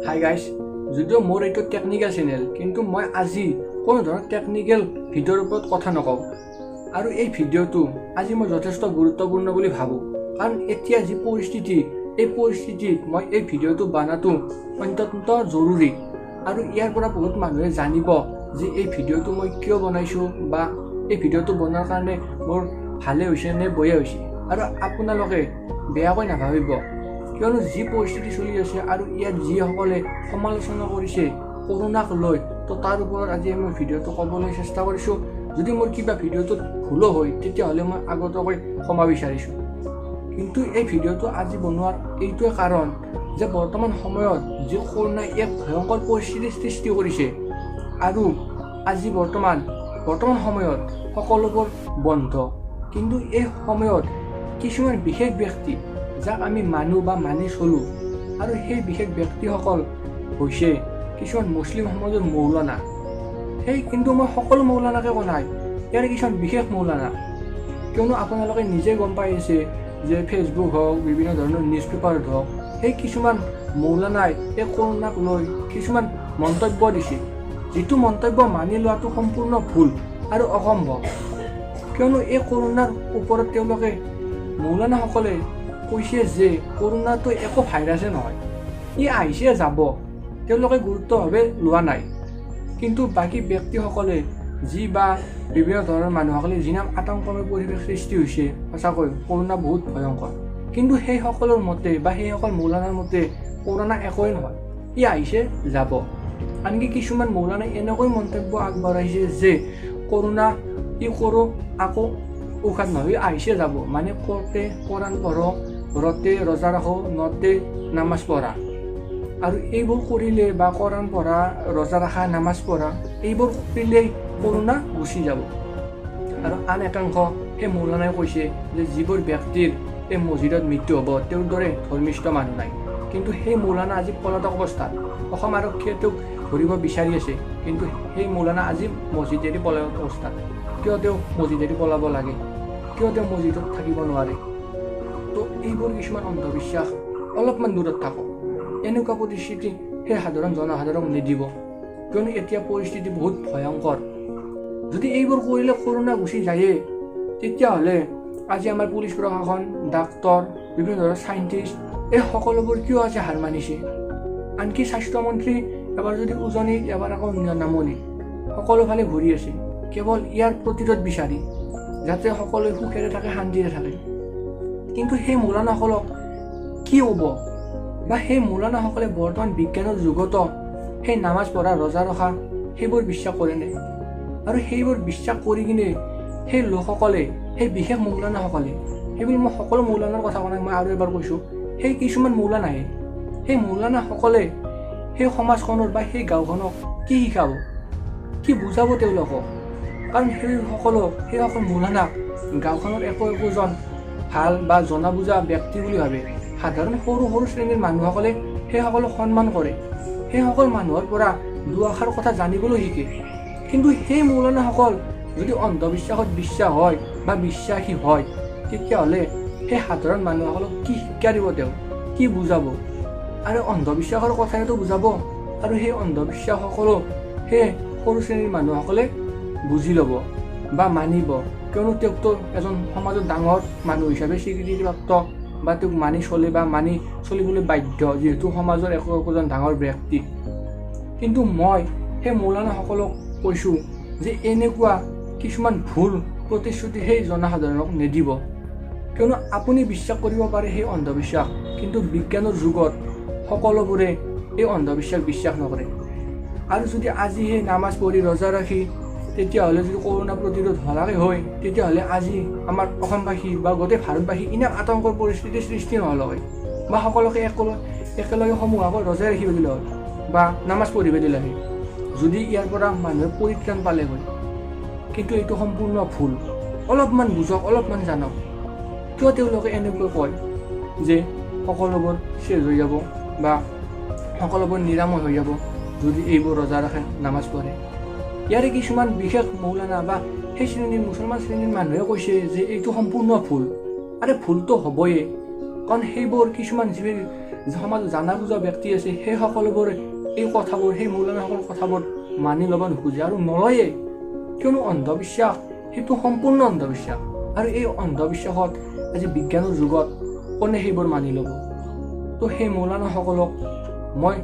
Hi guys, যদিও মোৰ এইটো টেকনিকেল চেনেল, কিন্তু মই আজি কোনো ধৰণৰ টেকনিকেল ভিডিঅ'ৰ ওপৰত কথা নকওঁ। আৰু এই ভিডিঅ'টো আজি মই যথেষ্ট গুৰুত্বপূৰ্ণ বুলি ভাবোঁ, কাৰণ এতিয়া যি পৰিস্থিতি, এই পৰিস্থিতিত মই এই ভিডিঅ'টো বনোৱাটো অত্যন্ত জৰুৰী। আৰু ইয়াৰ পৰা বহুত মানুহে জানিব যে এই ভিডিঅ'টো মই কিয় বনাইছোঁ, বা এই ভিডিঅ'টো বনোৱাৰ কাৰণে মোৰ ভালে হৈছে নে বেয়া হৈছে। আৰু আপোনালোকে বেয়াকৈ নাভাবিব, কিয়নো যি পৰিস্থিতি চলি আছে আৰু ইয়াত যিসকলে সমালোচনা কৰিছে কৰোণাক লৈ, তো তাৰ ওপৰত আজি মই ভিডিঅ'টো ক'বলৈ চেষ্টা কৰিছোঁ। যদি মোৰ কিবা ভিডিঅ'টোত ভুলো হয়, তেতিয়াহ'লে মই আগতীয়াকৈ ক্ষমা বিচাৰিছোঁ। কিন্তু এই ভিডিঅ'টো আজি বনোৱাৰ এইটোৱে কাৰণ যে বৰ্তমান সময়ত যি কৰোণাই এক ভয়ংকৰ পৰিস্থিতিৰ সৃষ্টি কৰিছে, আৰু আজি বৰ্তমান সময়ত সকলোবোৰ বন্ধ। কিন্তু এই সময়ত কিছুমান বিশেষ ব্যক্তি, যাক আমি মানো বা মানি চলোঁ, আৰু সেই বিশেষ ব্যক্তিসকল হৈছে কিছুমান মুছলিম সমাজৰ মৌলানা। কিন্তু মই সকলো মৌলানাকে কোৱা নাই, ইয়াৰ কিছুমান বিশেষ মৌলানা। কিয়নো আপোনালোকে নিজে গম পাই আছে যে ফেচবুক হওক, বিভিন্ন ধৰণৰ নিউজ পেপাৰত হওক, সেই কিছুমান মৌলানাই এই কৰোণাক লৈ কিছুমান মন্তব্য দিছে, যিটো মন্তব্য মানি লোৱাটো সম্পূৰ্ণ ভুল আৰু অসম্ভৱ। কিয়নো এই কৰোণাৰ ওপৰত তেওঁলোকে মৌলানাসকলে কৈছে যে কৰোণাটো একো ভাইৰাছে নহয়, ই আহিছে যাব, তেওঁলোকে গুৰুত্বভাৱে লোৱা নাই। কিন্তু বাকী ব্যক্তিসকলে যি বা বিভিন্ন ধৰণৰ মানুহসকলে যি নাম আতংকময় পৰিৱেশ সৃষ্টি হৈছে, সঁচাকৈ কৰোণা বহুত ভয়ংকৰ। কিন্তু সেইসকলৰ মতে বা সেইসকল মৌলানাৰ মতে কৰোণা একোৱেই নহয়, ই আহিছে যাব। আনকি কিছুমান মৌলানাই এনেকৈ মন্তব্য আগবঢ়াইছে যে কৰোণা ই কৰোঁ আকৌ ঔষধ নহয়, আহিছে যাব। মানে কৰতে কোৰাণ পঢ়ো, ৰতে ৰোজা ৰাখো, নতে নামাজ পঢ়া, আৰু এইবোৰ কৰিলে বা কোৰাণ পঢ়া, ৰোজা ৰখা, নামাজ পঢ়া, এইবোৰ কৰিলেই কৰোণা গুচি যাব। আৰু আন একাংশ সেই মৌলানাই কৈছে যে যিবোৰ ব্যক্তিৰ এই মছজিদত মৃত্যু হ'ব, তেওঁৰ দৰে ধৰ্মিষ্ঠ মানুহ নাই। কিন্তু সেই মৌলানা আজি পলাতক অৱস্থাত, অসম আৰক্ষীয়ে তেওঁক ধৰিব বিচাৰি আছে, কিন্তু সেই মৌলানা আজি মছজিদেদি পলাতক অৱস্থাত। কিয় তেওঁ মছজিদেদি পলাব লাগে? কিয় তেওঁ মছজিদত থাকিব নোৱাৰে? তো এইবোৰ কিছুমান অন্ধবিশ্বাস, অলপমান দূৰত থাকক। এনেকুৱা পৰিস্থিতি সেই সাধাৰণ জনসাধাৰণক নিদিব, কিয়নো এতিয়া পৰিস্থিতি বহুত ভয়ংকৰ। যদি এইবোৰ কৰিলে কৰোণা গুচি যায়ে, তেতিয়াহ'লে আজি আমাৰ পুলিচ প্ৰশাসন, ডাক্তৰ, বিভিন্ন ধৰণৰ চাইণ্টিষ্ট, এই সকলোবোৰ কিয় আজি হাৰ মানিছে? আনকি স্বাস্থ্যমন্ত্ৰী এবাৰ যদি উজনিত, এবাৰ আকৌ নামনিত, সকলোফালে ঘূৰি আছে, কেৱল ইয়াৰ প্ৰতিৰোধ বিচাৰি, যাতে সকলোৱে সুখেৰে থাকে, শান্তিৰে থাকে। কিন্তু সেই মৌলানাসকলক কি হ'ব? বা সেই মৌলানাসকলে বৰ্তমান বিজ্ঞানৰ যুগতো সেই নামাজ পঢ়া, ৰোজা ৰখা, সেইবোৰ বিশ্বাস কৰেনে? আৰু সেইবোৰ বিশ্বাস কৰি কিনে সেই লোকসকলে, সেই বিশেষ মৌলানাসকলে, সেইবোৰ মই সকলো মৌলানাৰ কথা কোৱা নাই, মই আৰু এবাৰ কৈছোঁ, সেই কিছুমান মৌলানাহে, সেই মৌলানাসকলে সেই সমাজখনৰ বা সেই গাঁওখনক কি শিকাব, কি বুজাব তেওঁলোকক? কাৰণ সেই সকল মৌলানাক গাঁওখনৰ একোজন ভাল বা জনা বুজা ব্যক্তি বুলি ভাবে। সাধাৰণ সৰু সৰু শ্ৰেণীৰ মানুহসকলে সেইসকলক সন্মান কৰে, সেইসকল মানুহৰ পৰা দুআষাৰ কথা জানিবলৈ শিকে। কিন্তু সেই মৌলানাসকল যদি অন্ধবিশ্বাসত বিশ্বাস হয় বা বিশ্বাসী হয়, তেতিয়াহ'লে সেই সাধাৰণ মানুহসকলক কি শিক্ষা দিব, তেওঁ কি বুজাব? আৰু অন্ধবিশ্বাসৰ কথাইতো বুজাব, আৰু সেই অন্ধবিশ্বাসসকলো সেই সৰু শ্ৰেণীৰ মানুহসকলে বুজি ল'ব বা মানিব, কিয়নো তেওঁকতো এজন সমাজত ডাঙৰ মানুহ হিচাপে স্বীকৃতিপ্ৰাপ্ত, বা তেওঁক মানি চলে বা মানি চলিবলৈ বাধ্য, যিহেতু সমাজৰ একোজন ডাঙৰ ব্যক্তি। কিন্তু মই সেই মৌলানাসকলক কৈছোঁ যে এনেকুৱা কিছুমান ভুল প্ৰতিশ্ৰুতি সেই জনসাধাৰণক নিদিব, কিয়নো আপুনি বিশ্বাস কৰিব পাৰে সেই অন্ধবিশ্বাস, কিন্তু বিজ্ঞানৰ যুগত সকলোবোৰে এই অন্ধবিশ্বাস বিশ্বাস নকৰে। আৰু যদি আজি সেই নামাজ পঢ়ি, ৰোজা ৰাখি, তেতিয়াহ'লে যদি কৰোণা প্ৰতিৰোধ হলাকে হয়, তেতিয়াহ'লে আজি আমাৰ অসমবাসী বা গোটেই ভাৰতবাসী ইমান আতংকৰ পৰিস্থিতিৰ সৃষ্টি নহ'ল হয়, বা সকলোকে একেলগে সমূহীয়াকৈ ৰোজা ৰাখিব দিলে হয় বা নামাজ পঢ়িব দিলে হয়, যদি ইয়াৰ পৰা মানুহে পৰিত্ৰাণ পালে হয়। কিন্তু এইটো সম্পূৰ্ণ ভুল। অলপমান বুজক, অলপমান জানক, কিয় তেওঁলোকে এনেকৈ কয় যে সকলোবোৰ শেষ হৈ যাব বা সকলোবোৰ নিৰাময় হৈ যাব যদি এইবোৰ ৰোজা ৰাখে, নামাজ পঢ়ে। ইয়াৰে কিছুমান বিশেষ মৌলানা বা সেই শ্ৰেণীৰ মুছলমান শ্ৰেণীৰ মানুহে কৈছে যে এইটো সম্পূৰ্ণ ভুল। আৰে ভুলটো হ'বয়ে, কাৰণ সেইবোৰ কিছুমান সমাজত জানা বুজা ব্যক্তি আছে সেই সকলোবোৰ এই কথাবোৰ সেই মৌলানাসকলৰ কথাবোৰ মানি ল'ব নোখোজে আৰু নলয়ে। কিয়নো অন্ধবিশ্বাস সেইটো সম্পূৰ্ণ অন্ধবিশ্বাস, আৰু এই অন্ধবিশ্বাসত আজি বিজ্ঞানৰ যুগত কোনে সেইবোৰ মানি ল'ব? তো সেই মৌলানাসকলক মই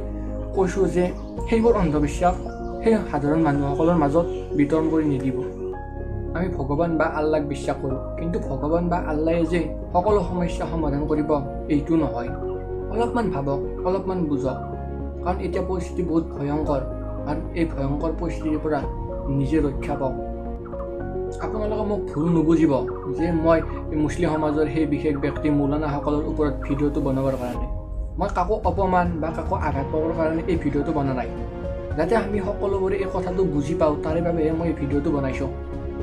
কৈছোঁ যে সেইবোৰ অন্ধবিশ্বাস সেই সাধাৰণ মানুহসকলৰ মাজত বিতৰণ কৰি নিদিব। আমি ভগৱান বা আল্লাক বিশ্বাস কৰোঁ, কিন্তু ভগৱান বা আল্লাই যে সকলো সমস্যা সমাধান কৰিব এইটো নহয়। অলপমান ভাবক, অলপমান বুজক, কাৰণ এতিয়া পৰিস্থিতি বহুত ভয়ংকৰ, আৰু এই ভয়ংকৰ পৰিস্থিতিৰ পৰা নিজে ৰক্ষা পাওক। আপোনালোকে মোক ভুল নুবুজিব যে মই মুছলিম সমাজৰ সেই বিশেষ ব্যক্তি মৌলানাসকলৰ ওপৰত ভিডিঅ'টো বনাবৰ কাৰণে, মই কাকো অপমান বা কাকো আঘাত পাবৰ কাৰণে এই ভিডিঅ'টো বনা নাই। যাতে আমি সকলোবোৰে এই কথাটো বুজি পাওঁ তাৰে বাবেহে মই এই ভিডিঅ'টো বনাইছোঁ।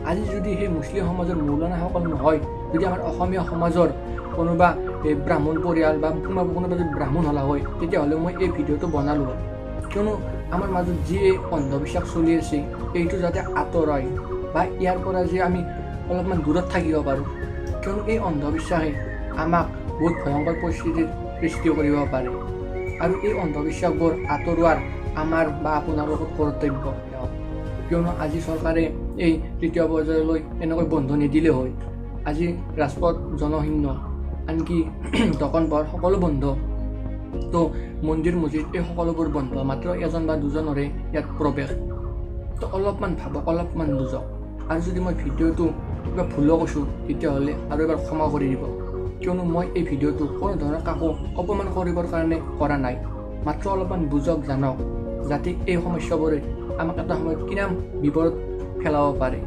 আজি যদি সেই মুছলিম সমাজৰ মৌলানাসকল নহয়, যদি আমাৰ অসমীয়া সমাজৰ কোনোবা এই ব্ৰাহ্মণ পৰিয়াল বা কোনোবা যদি ব্ৰাহ্মণ হ'লা হয়, তেতিয়াহ'লে মই এই ভিডিঅ'টো বনালোঁ হয়। কিয়নো আমাৰ মাজত যি অন্ধবিশ্বাস চলি আছে এইটো যাতে আঁতৰাই বা ইয়াৰ পৰা যে আমি অলপমান দূৰত থাকিব পাৰোঁ। কিয়নো এই অন্ধবিশ্বাসে আমাক বহুত ভয়ংকৰ পৰিস্থিতিৰ সৃষ্টি কৰিব পাৰে, আৰু এই অন্ধবিশ্বাসবোৰ আঁতৰোৱাৰ আমাৰ বা আপোনালোকৰ কৰ্তব্য। কিয়নো আজি চৰকাৰে এই তৃতীয় পৰ্যায়লৈ এনেকৈ বন্ধ নিদিলে হয়। আজি ৰাজপথ জনশূন্য, আনকি দোকান পোহাৰ সকলো বন্ধ, তো মন্দিৰ মছজিদ এই সকলোবোৰ বন্ধ, মাত্ৰ এজন বা দুজনৰে ইয়াত প্ৰৱেশ। তো অলপমান ভাবক, অলপমান বুজক, আৰু যদি মই ভিডিঅ'টো কিবা ভুলো কৈছোঁ তেতিয়াহ'লে আৰু এবাৰ ক্ষমা কৰি দিব। কিয়নো মই এই ভিডিঅ'টো কোনো ধৰণৰ কাকো অপমান কৰিবৰ কাৰণে কৰা নাই, মাত্ৰ অলপমান বুজক, জানক, যাতে এই সমস্যাবোৰে আমাক এটা সময়ত কিমান বিপদত পেলাব পাৰে।